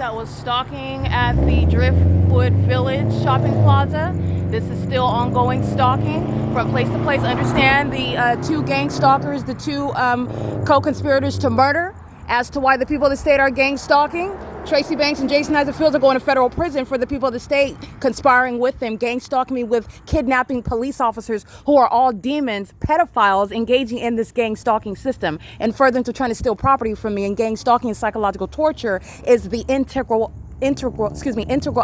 that was stalking at the Driftwood Village shopping plaza. This is still ongoing stalking from place to place. Understand the two gang stalkers, the two co-conspirators to murder. As to why the people of the state are gang stalking, Tracy Banks and Jason Isaac Fields are going to federal prison for the people of the state conspiring with them, gang stalking me with kidnapping police officers who are all demons, pedophiles engaging in this gang stalking system. And further into trying to steal property from me, and gang stalking and psychological torture is the integral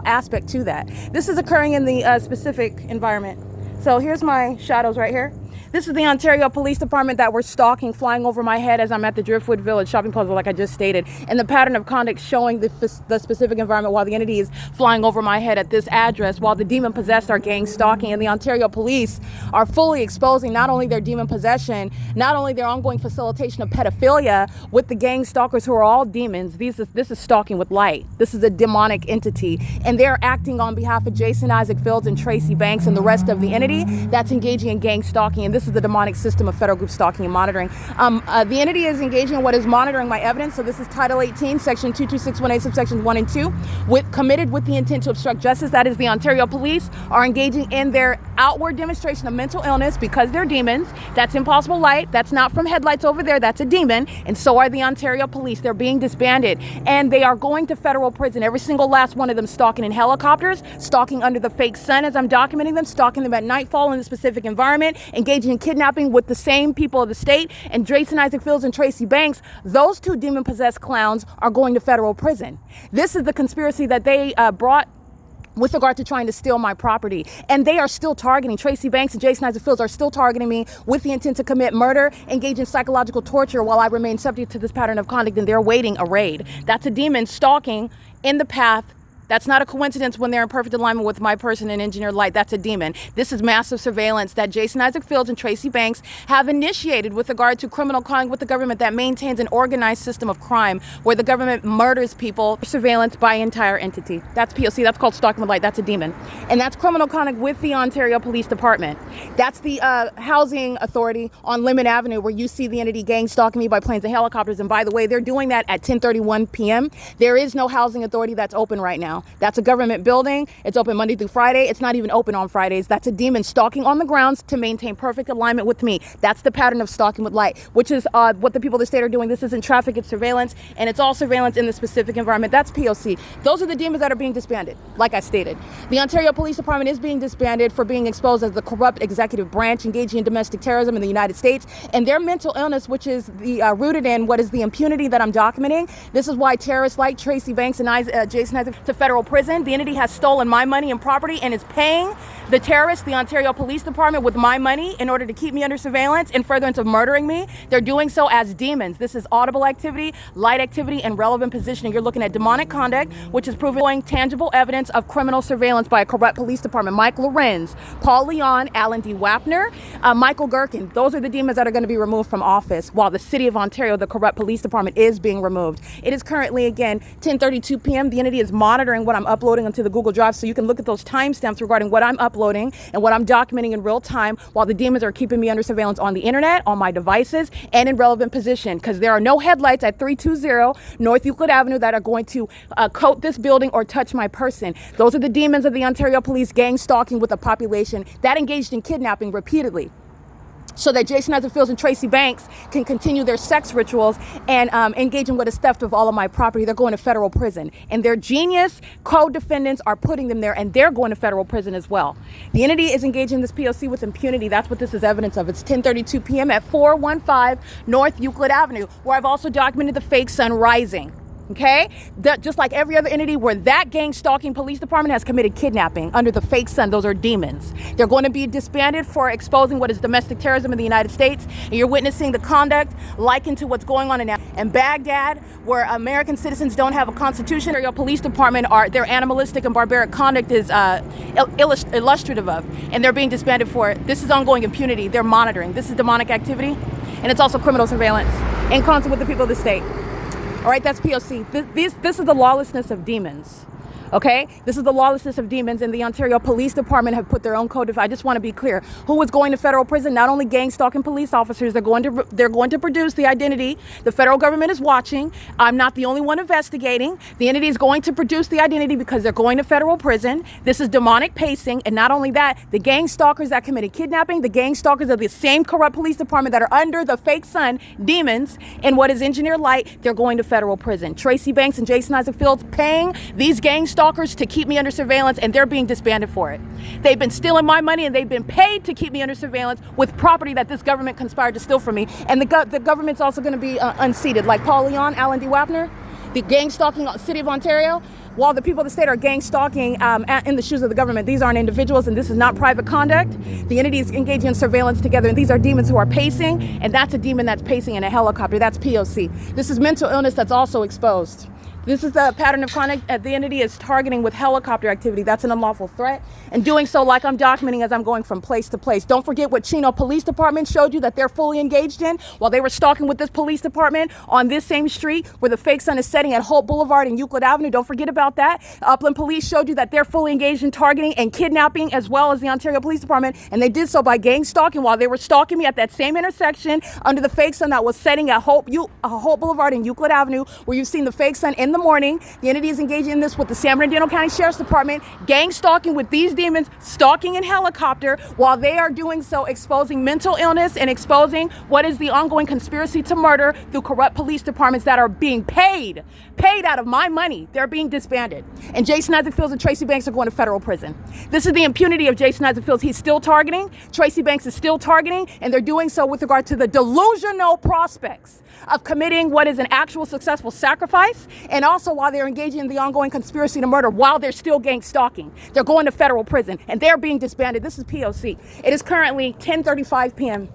aspect to that. This is occurring in the specific environment. So here's my shadows right here. This is the Ontario Police Department that were stalking, flying over my head as I'm at the Driftwood Village shopping plaza, like I just stated. And the pattern of conduct showing the specific environment while the entity is flying over my head at this address, while the demon possessed are gang stalking. And the Ontario Police are fully exposing not only their demon possession, not only their ongoing facilitation of pedophilia with the gang stalkers who are all demons. This is stalking with light. This is a demonic entity. And they're acting on behalf of Jason Isaac Fields and Tracy Banks and the rest of the entity that's engaging in gang stalking. And this is the demonic system of federal group stalking and monitoring. The entity is engaging in what is monitoring my evidence. So this is Title 18, Section 22618, subsections 1 and 2, committed with the intent to obstruct justice. That is, the Ontario Police are engaging in their outward demonstration of mental illness because they're demons. That's impossible light. That's not from headlights over there. That's a demon. And so are the Ontario Police. They're being disbanded. And they are going to federal prison. Every single last one of them stalking in helicopters, stalking under the fake sun as I'm documenting them, stalking them at nightfall in a specific environment, engaging in kidnapping with the same people of the state. And Jason Isaac Fields and Tracy Banks, those two demon-possessed clowns, are going to federal prison. This is the conspiracy that they brought with regard to trying to steal my property. And they are still targeting, Tracy Banks and Jason Isaac Fields are still targeting me with the intent to commit murder, engage in psychological torture while I remain subject to this pattern of conduct, and they're awaiting a raid. That's a demon stalking in the path. That's not a coincidence when they're in perfect alignment with my person and engineered light. That's a demon. This is massive surveillance that Jason Isaac Fields and Tracy Banks have initiated with regard to criminal conduct with the government that maintains an organized system of crime where the government murders people, surveillance by entire entity. That's P.O.C. That's called stalking with light. That's a demon. And that's criminal conduct with the Ontario Police Department. That's the housing authority on Lemon Avenue where you see the entity gang stalking me by planes and helicopters. And by the way, they're doing that at 10:31 p.m. There is no housing authority that's open right now. That's a government building. It's open Monday through Friday. It's not even open on Fridays. That's a demon stalking on the grounds to maintain perfect alignment with me. That's the pattern of stalking with light, which is what the people of the state are doing. This isn't traffic, it's surveillance, and it's all surveillance in the specific environment. That's P.O.C. Those are the demons that are being disbanded, like I stated. The Ontario Police Department is being disbanded for being exposed as the corrupt executive branch engaging in domestic terrorism in the United States, and their mental illness, which is rooted in what is the impunity that I'm documenting. This is why terrorists like Tracy Banks and Jason Isaac to federal prison. The entity has stolen my money and property and is paying the terrorists, the Ontario Police Department, with my money in order to keep me under surveillance and furtherance of murdering me. They're doing so as demons. This is audible activity, light activity, and relevant positioning. You're looking at demonic conduct, which is proving tangible evidence of criminal surveillance by a corrupt police department. Mike Lorenz, Paul Leon, Alan D. Wapner, Michael Gherkin. Those are the demons that are going to be removed from office while the city of Ontario, the corrupt police department, is being removed. It is currently, again, 10:32 p.m. The entity is monitoring what I'm uploading onto the Google Drive, so you can look at those timestamps regarding what I'm uploading and what I'm documenting in real time while the demons are keeping me under surveillance on the internet, on my devices, and in relevant position, because there are no headlights at 320 North Euclid Avenue that are going to coat this building or touch my person. Those are the demons of the Ontario Police gang stalking with a population that engaged in kidnapping repeatedly, so that Jason Isaac Fields and Tracy Banks can continue their sex rituals and engage in what is theft of all of my property. They're going to federal prison. And their genius co-defendants are putting them there, and they're going to federal prison as well. The entity is engaging this P.O.C. with impunity. That's what this is evidence of. It's 10:32 p.m. at 415 North Euclid Avenue, where I've also documented the fake sun rising. Okay, just like every other entity where that gang stalking police department has committed kidnapping under the fake sun. Those are demons. They're going to be disbanded for exposing what is domestic terrorism in the United States. And you're witnessing the conduct likened to what's going on in Baghdad, where American citizens don't have a constitution. Your police department their animalistic and barbaric conduct is illustrative of, and they're being disbanded for it. This is ongoing impunity. They're monitoring. This is demonic activity, and it's also criminal surveillance in concert with the people of the state. All right, that's P.O.C. This is the lawlessness of demons. Okay, this is the lawlessness of demons, and the Ontario Police Department have put their own code. I just want to be clear: who is going to federal prison? Not only gang stalking police officers, they're going to produce the identity. The federal government is watching. I'm not the only one investigating. The entity is going to produce the identity because they're going to federal prison. This is demonic pacing, and not only that, the gang stalkers that committed kidnapping, the gang stalkers of the same corrupt police department that are under the fake sun demons and what is engineered light, they're going to federal prison. Tracy Banks and Jason Isaac Fields paying these gang stalkers to keep me under surveillance, and they're being disbanded for it. They've been stealing my money, and they've been paid to keep me under surveillance with property that this government conspired to steal from me. And the government's also going to be unseated, like Paul Leon, Alan D. Wapner, the gang stalking city of Ontario. While the people of the state are gang stalking in the shoes of the government, these aren't individuals, and this is not private conduct. The entity is engaging in surveillance together, and these are demons who are pacing, and that's a demon that's pacing in a helicopter. That's P.O.C. This is mental illness that's also exposed. This is the pattern of conduct the entity is targeting with helicopter activity. That's an unlawful threat, and doing so like I'm documenting as I'm going from place to place. Don't forget what Chino Police Department showed you that they're fully engaged in while they were stalking with this police department on this same street where the fake sun is setting at Holt Boulevard and Euclid Avenue. Don't forget about that. Upland Police showed you that they're fully engaged in targeting and kidnapping, as well as the Ontario Police Department, and they did so by gang stalking while they were stalking me at that same intersection under the fake sun that was setting at Holt Boulevard and Euclid Avenue, where you've seen the fake sun in the morning. The entity is engaging in this with the San Bernardino County Sheriff's Department, gang stalking with these demons, stalking in helicopter, while they are doing so exposing mental illness and exposing what is the ongoing conspiracy to murder through corrupt police departments that are being paid out of my money. They're being disbanded. And Jason Isaac Fields and Tracy Banks are going to federal prison. This is the impunity of Jason Isaac Fields. He's still targeting. Tracy Banks is still targeting, and they're doing so with regard to the delusional prospects of committing what is an actual successful sacrifice, and also while they're engaging in the ongoing conspiracy to murder while they're still gang stalking. They're going to federal prison, and they're being disbanded. This is P.O.C. It is currently 10:35 p.m.